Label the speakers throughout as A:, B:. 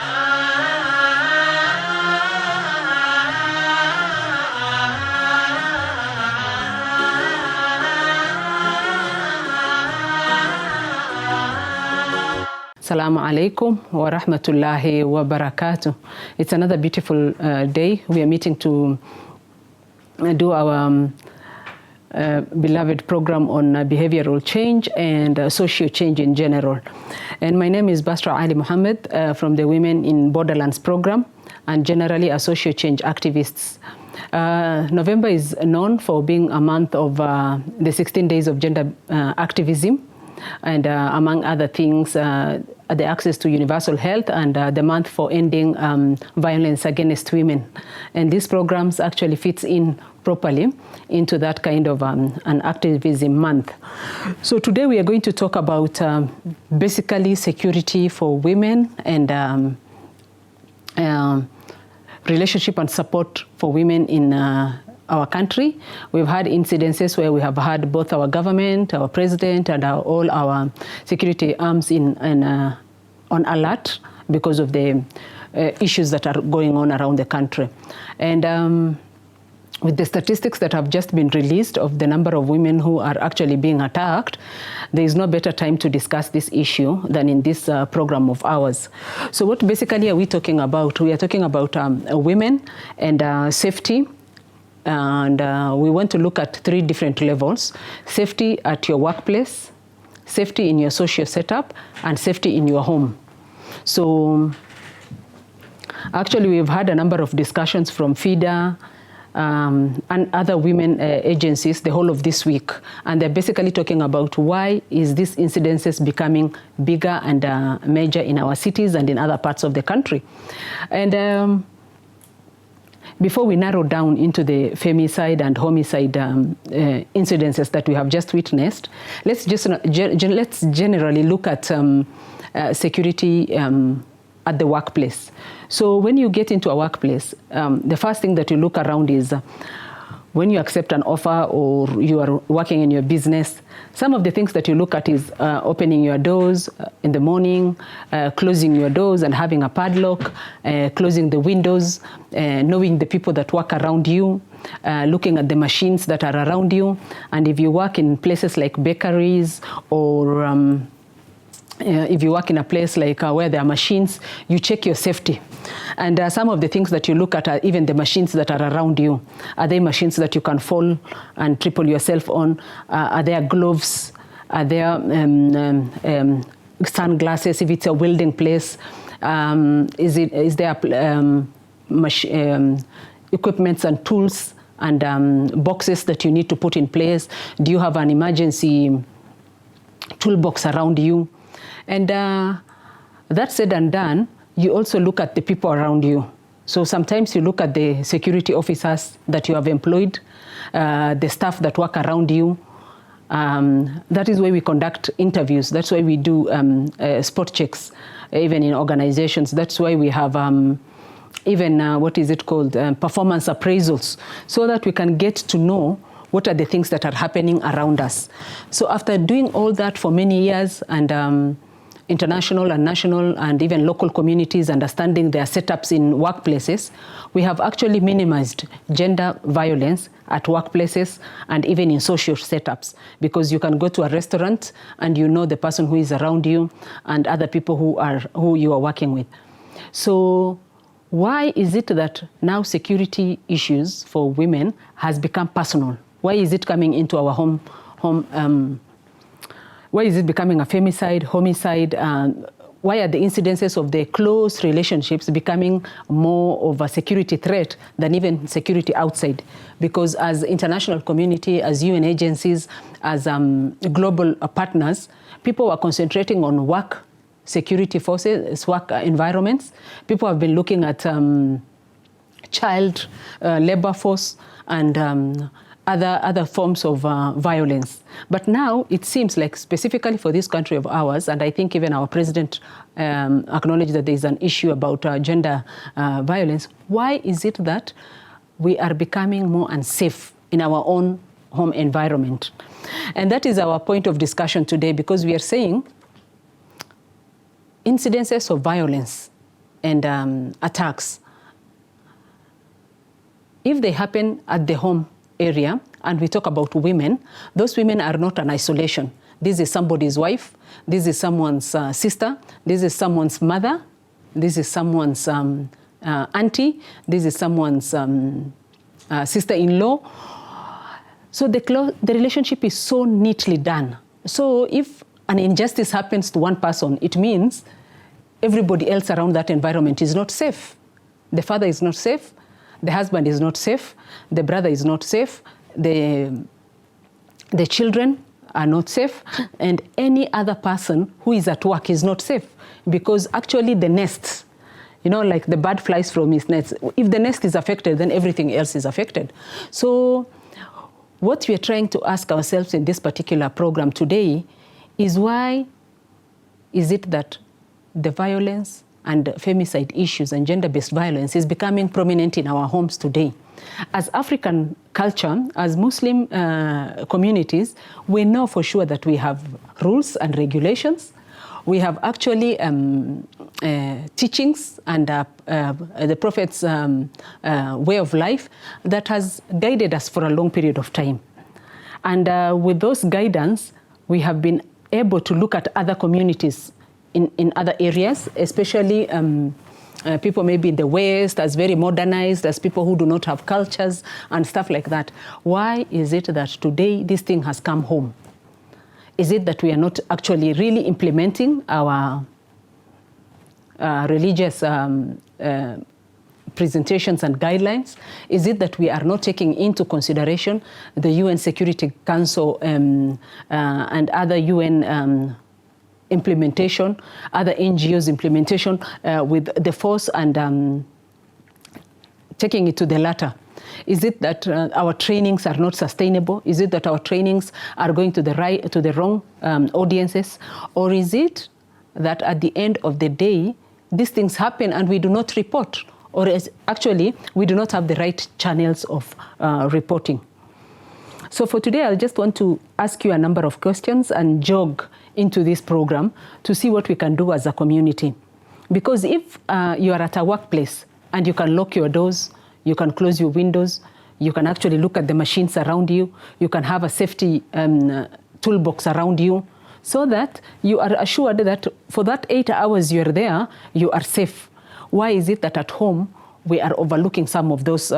A: Assalamu alaikum wa rahmatullahi wa barakatuh. It's another beautiful day. We are meeting to do our beloved program on behavioral change and social change in general. And my name is Basra Ali Muhammad from the Women in Borderlands program and generally a social change activists. November is known for being a month of the 16 days of gender activism, and among other things, the access to universal health and the month for ending violence against women. And these programs actually fits in properly into that kind of an activism month. So today we are going to talk about basically security for women and relationship and support for women in our country. We've had incidences where we have had both our government, our president, and all our security arms on alert because of the issues that are going on around the country. And with the statistics that have just been released of the number of women who are actually being attacked, there is no better time to discuss this issue than in this program of ours. So what basically are we talking about? We are talking about women and safety. And we want to look at 3 different levels: safety at your workplace, safety in your social setup, and safety in your home. So actually we've had a number of discussions from FIDA and other women agencies the whole of this week, and they're basically talking about why is these incidences becoming bigger and major in our cities and in other parts of the country. And before we narrow down into the femicide and homicide incidences that we have just witnessed, let's generally look at security at the workplace. So when you get into a workplace, the first thing that you look around is when you accept an offer or you are working in your business, some of the things that you look at is opening your doors in the morning, closing your doors and having a padlock, closing the windows, knowing the people that work around you, looking at the machines that are around you. And if you work in places like bakeries or if you work in a place like where there are machines, you check your safety. And some of the things that you look at are even the machines that are around you. Are they machines that you can fall and triple yourself on? Are there gloves? Are there sunglasses if it's a welding place? Is there equipments and tools and boxes that you need to put in place? Do you have an emergency toolbox around you? And that said and done, you also look at the people around you. So sometimes you look at the security officers that you have employed, the staff that work around you. That is why we conduct interviews. That's why we do spot checks, even in organizations. That's why we have performance appraisals, so that we can get to know what are the things that are happening around us. So after doing all that for many years and international and national and even local communities understanding their setups in workplaces, we have actually minimized gender violence at workplaces and even in social setups, because you can go to a restaurant and you know the person who is around you and other people who you are working with. So why is it that now security issues for women has become personal? Why is it coming into our home? Why is it becoming a femicide, homicide? Why are the incidences of the close relationships becoming more of a security threat than even security outside? Because as international community, as UN agencies, as global partners, people are concentrating on work security forces, work environments. People have been looking at child labor force and other forms of violence. But now it seems like specifically for this country of ours, and I think even our president acknowledged that there is an issue about gender violence. Why is it that we are becoming more unsafe in our own home environment? And that is our point of discussion today, because we are saying incidences of violence and attacks, if they happen at the home area, and we talk about women, those women are not an isolation. This is somebody's wife, this is someone's sister, this is someone's mother, this is someone's auntie, this is someone's sister-in-law. So the relationship is so neatly done. So if an injustice happens to one person, it means everybody else around that environment is not safe. The father is not safe, the husband is not safe, the brother is not safe, the children are not safe, and any other person who is at work is not safe, because actually the nest, you know, like the bird flies from its nest. If the nest is affected, then everything else is affected. So what we are trying to ask ourselves in this particular program today is, why is it that the violence and femicide issues and gender-based violence is becoming prominent in our homes today? As African culture, as Muslim communities, we know for sure that we have rules and regulations. We have actually teachings and the Prophet's way of life that has guided us for a long period of time. And with those guidance, we have been able to look at other communities in other areas, especially people maybe in the West, as very modernized, as people who do not have cultures and stuff like that. Why is it that today this thing has come home? Is it that we are not actually really implementing our religious presentations and guidelines? Is it that we are not taking into consideration the UN Security Council and other UN implementation, other NGOs implementation with the force and taking it to the latter? Is it that our trainings are not sustainable? Is it that our trainings are going to the wrong audiences? Or is it that at the end of the day, these things happen and we do not report? Or actually, we do not have the right channels of reporting? So for today, I just want to ask you a number of questions and jog into this program to see what we can do as a community. Because if you are at a workplace and you can lock your doors, you can close your windows, you can actually look at the machines around you, you can have a safety toolbox around you, so that you are assured that for that 8 hours you're there, you are safe. Why is it that at home we are overlooking some of those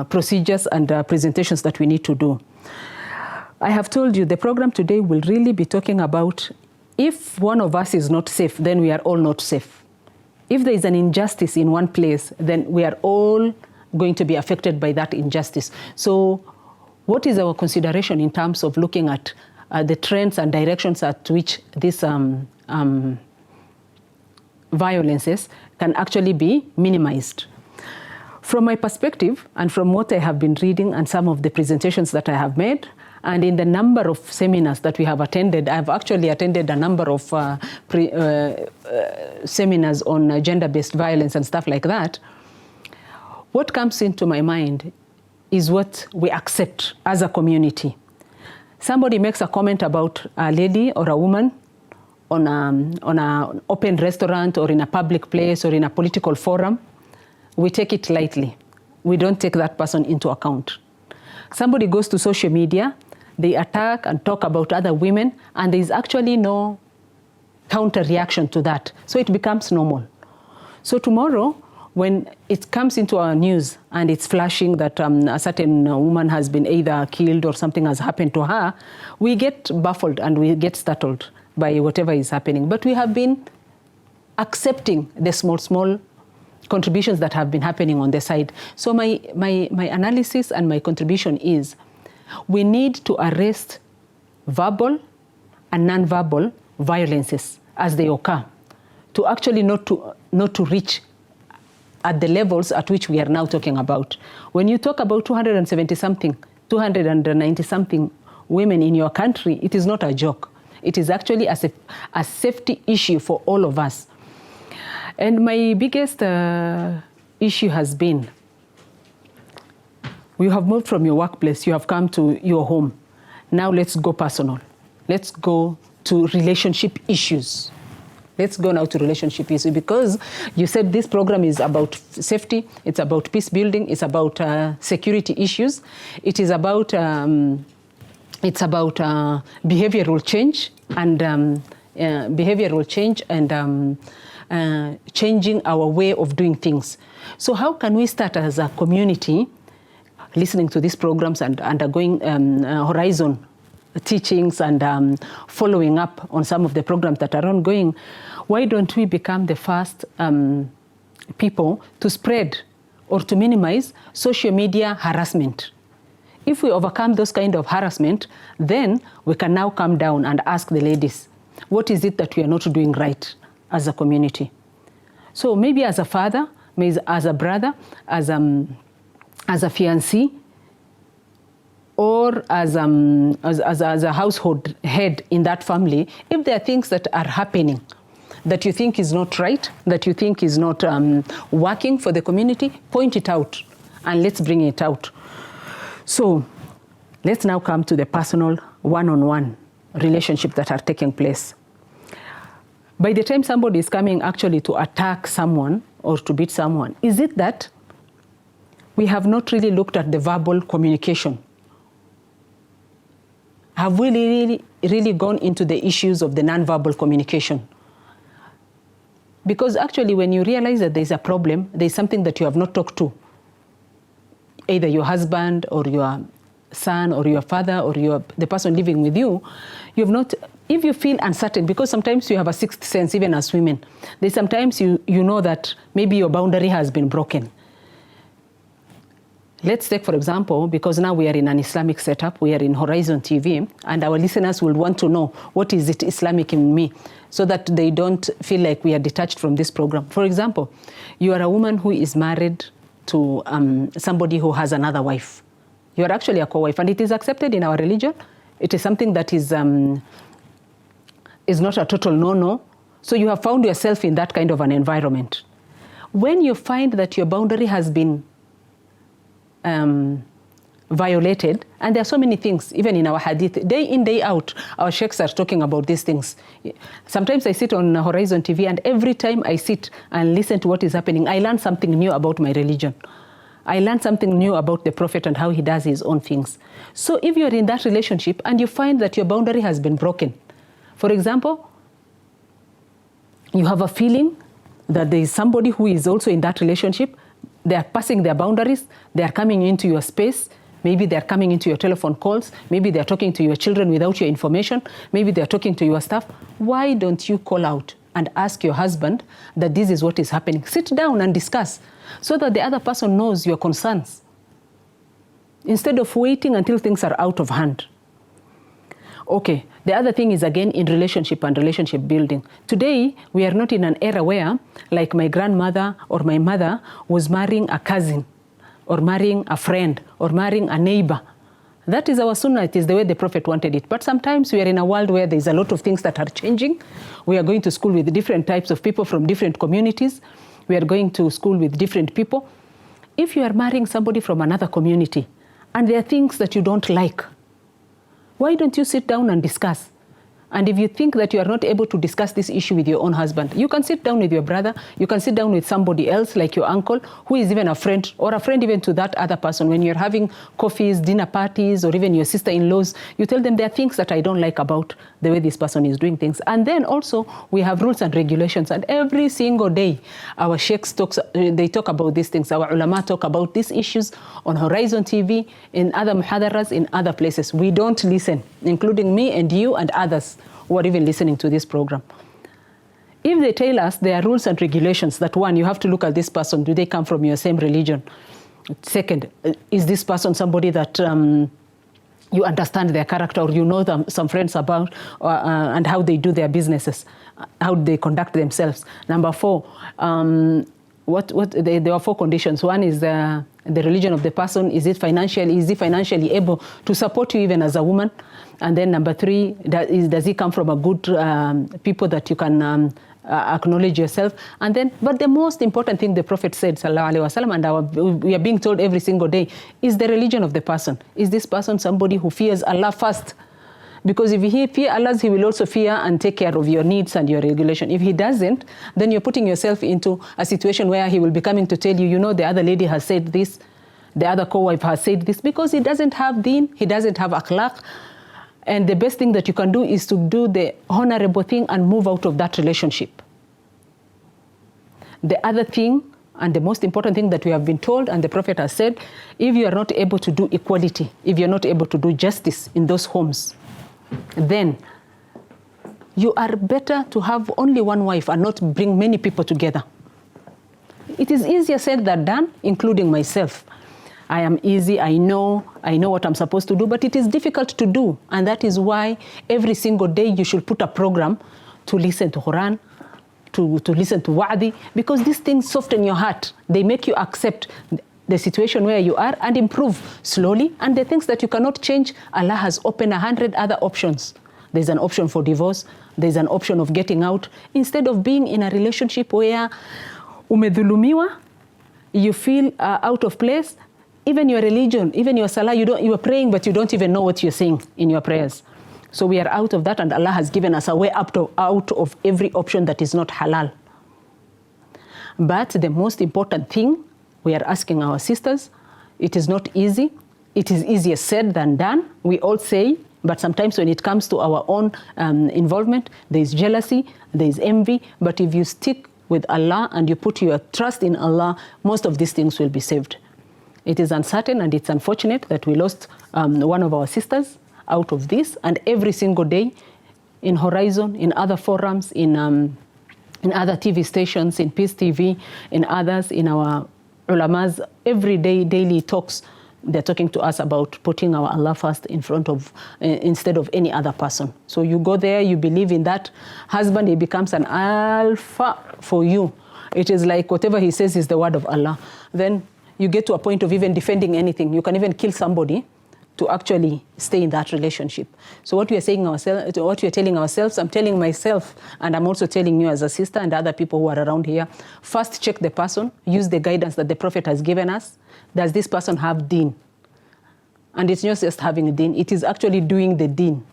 A: procedures and presentations that we need to do? I have told you the program today will really be talking about, if one of us is not safe, then we are all not safe. If there is an injustice in one place, then we are all going to be affected by that injustice. So what is our consideration in terms of looking at the trends and directions at which these violences can actually be minimized? From my perspective, and from what I have been reading and some of the presentations that I have made, and in the number of seminars that we have attended, I've actually attended a number of seminars on gender-based violence and stuff like that. What comes into my mind is what we accept as a community. Somebody makes a comment about a lady or a woman on an open restaurant or in a public place or in a political forum. We take it lightly. We don't take that person into account. Somebody goes to social media, they attack and talk about other women, and there is actually no counter reaction to that. So it becomes normal. So tomorrow, when it comes into our news and it's flashing that a certain woman has been either killed or something has happened to her, we get baffled and we get startled by whatever is happening. But we have been accepting the small contributions that have been happening on the side. So my analysis and my contribution is, we need to arrest verbal and non-verbal violences as they occur, to actually not to reach at the levels at which we are now talking about. When you talk about 290-something women in your country, it is not a joke. It is actually a safety issue for all of us. And my biggest issue has been, you have moved from your workplace, you have come to your home. Now let's go personal. Let's go to relationship issues. Let's go now to relationship issues, because you said this program is about safety, it's about peace building, it's about security issues, it is about behavioral change and changing our way of doing things. So how can we start as a community listening to these programs and undergoing Horizon teachings and following up on some of the programs that are ongoing? Why don't we become the first people to spread or to minimize social media harassment? If we overcome those kind of harassment, then we can now come down and ask the ladies, what is it that we are not doing right as a community? So maybe as a father, maybe as a brother, as a fiancé, or as a household head in that family, if there are things that are happening that you think is not right, that you think is not working for the community, point it out and let's bring it out. So let's now come to the personal one-on-one relationship that are taking place. By the time somebody is coming actually to attack someone or to beat someone, is it that we have not really looked at the verbal communication? Have we really gone into the issues of the non-verbal communication? Because actually when you realize that there's a problem, there's something that you have not talked to, either your husband or your son or your father or the person living with you, you have not, if you feel uncertain, because sometimes you have a sixth sense, even as women, there's sometimes you know that maybe your boundary has been broken. Let's take, for example, because now we are in an Islamic setup, we are in Horizon TV, and our listeners will want to know what is it Islamic in me, so that they don't feel like we are detached from this program. For example, you are a woman who is married to somebody who has another wife. You are actually a co-wife, and it is accepted in our religion. It is something that is not a total no-no. So you have found yourself in that kind of an environment. When you find that your boundary has been violated, and there are so many things, even in our hadith, day in, day out, our sheikhs are talking about these things. Sometimes I sit on Horizon TV, and every time I sit and listen to what is happening, I learn something new about my religion. I learned something new about the Prophet and how he does his own things. So if you're in that relationship and you find that your boundary has been broken, for example, you have a feeling that there is somebody who is also in that relationship, they are passing their boundaries, they are coming into your space, maybe they are coming into your telephone calls, maybe they are talking to your children without your information, maybe they are talking to your staff. Why don't you call out and ask your husband that this is what is happening? Sit down and discuss so that the other person knows your concerns, instead of waiting until things are out of hand. Okay, the other thing is, again, in relationship and relationship building. Today, we are not in an era where, like my grandmother or my mother was marrying a cousin or marrying a friend or marrying a neighbor. That is our sunnah. It is the way the Prophet wanted it. But sometimes we are in a world where there's a lot of things that are changing. We are going to school with different types of people from different communities. We are going to school with different people. If you are marrying somebody from another community and there are things that you don't like, why don't you sit down and discuss? And if you think that you are not able to discuss this issue with your own husband, you can sit down with your brother, you can sit down with somebody else like your uncle, who is even a friend, or a friend even to that other person. When you're having coffees, dinner parties, or even your sister-in-laws, you tell them there are things that I don't like about the way this person is doing things. And then also we have rules and regulations, and every single day our sheikhs they talk about these things. Our ulama talk about these issues on Horizon TV, in other muhadaras, in other places. We don't listen, including me and you and others who are even listening to this program. If they tell us there are rules and regulations, that one, you have to look at this person, do they come from your same religion? Second, is this person somebody that you understand their character, or you know them, some friends about, and how they do their businesses, how they conduct themselves? Number four, there are four conditions. One is the religion of the person. Is he financially able to support you even as a woman? And then number three, does he come from a good people that you can acknowledge yourself? And then, but the most important thing the Prophet said, sallallahu alaihi wasallam, and we are being told every single day, is the religion of the person. Is this person somebody who fears Allah first Because if he fear Allah, he will also fear and take care of your needs and your regulation. If he doesn't, then you're putting yourself into a situation where he will be coming to tell you, you know, the other lady has said this, the other co-wife has said this, because he doesn't have deen, he doesn't have akhlaq. And the best thing that you can do is to do the honorable thing and move out of that relationship. The other thing, and the most important thing that we have been told, and the Prophet has said, if you are not able to do equality, if you're not able to do justice in those homes, then you are better to have only one wife and not bring many people together. It is easier said than done, including myself. I am easy, I know what I'm supposed to do, but it is difficult to do. And that is why every single day you should put a program to listen to Quran, to listen to wa'di, because these things soften your heart. They make you accept the situation where you are and improve slowly. And the things that you cannot change, Allah has opened 100 other options. There's an option for divorce. There's an option of getting out. Instead of being in a relationship where umedhulumiwa, you feel out of place. Even your religion, even your salah, you are praying, but you don't even know what you're saying in your prayers. So we are out of that, and Allah has given us a way out of every option that is not halal. But the most important thing, we are asking our sisters, it is not easy. It is easier said than done. We all say, but sometimes when it comes to our own involvement, there is jealousy, there is envy. But if you stick with Allah and you put your trust in Allah, most of these things will be saved. It is uncertain and it's unfortunate that we lost one of our sisters out of this. And every single day in Horizon, in other forums, in other TV stations, in Peace TV, in others, in our ulamas, every day, daily talks, they're talking to us about putting our Allah first in front of, instead of any other person. So you go there, you believe in that husband, he becomes an alpha for you. It is like whatever he says is the word of Allah. Then you get to a point of even defending anything. You can even kill somebody to actually stay in that relationship. So what we are saying ourselves, what we are telling ourselves, I'm telling myself, and I'm also telling you as a sister and other people who are around here, first check the person, use the guidance that the Prophet has given us. Does this person have deen? And it's not just having a deen, it is actually doing the deen.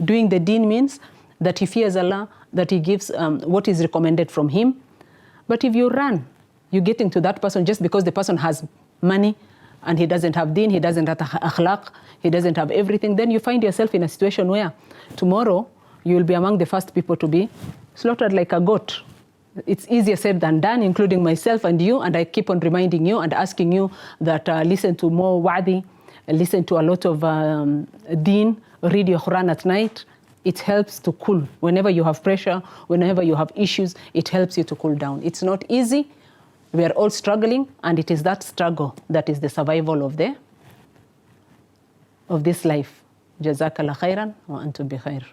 A: Doing the deen means that he fears Allah, that he gives what is recommended from him. But if you run, you get into that person just because the person has money and he doesn't have deen, he doesn't have akhlaq, he doesn't have everything, then you find yourself in a situation where tomorrow you will be among the first people to be slaughtered like a goat. It's easier said than done, including myself and you, and I keep on reminding you and asking you that listen to more wa'di, listen to a lot of deen, read your Quran at night. It helps to cool. Whenever you have pressure, whenever you have issues, it helps you to cool down. It's not easy. We are all struggling, and it is that struggle that is the survival of this life. Jazakallah khairan wa antum bi khair.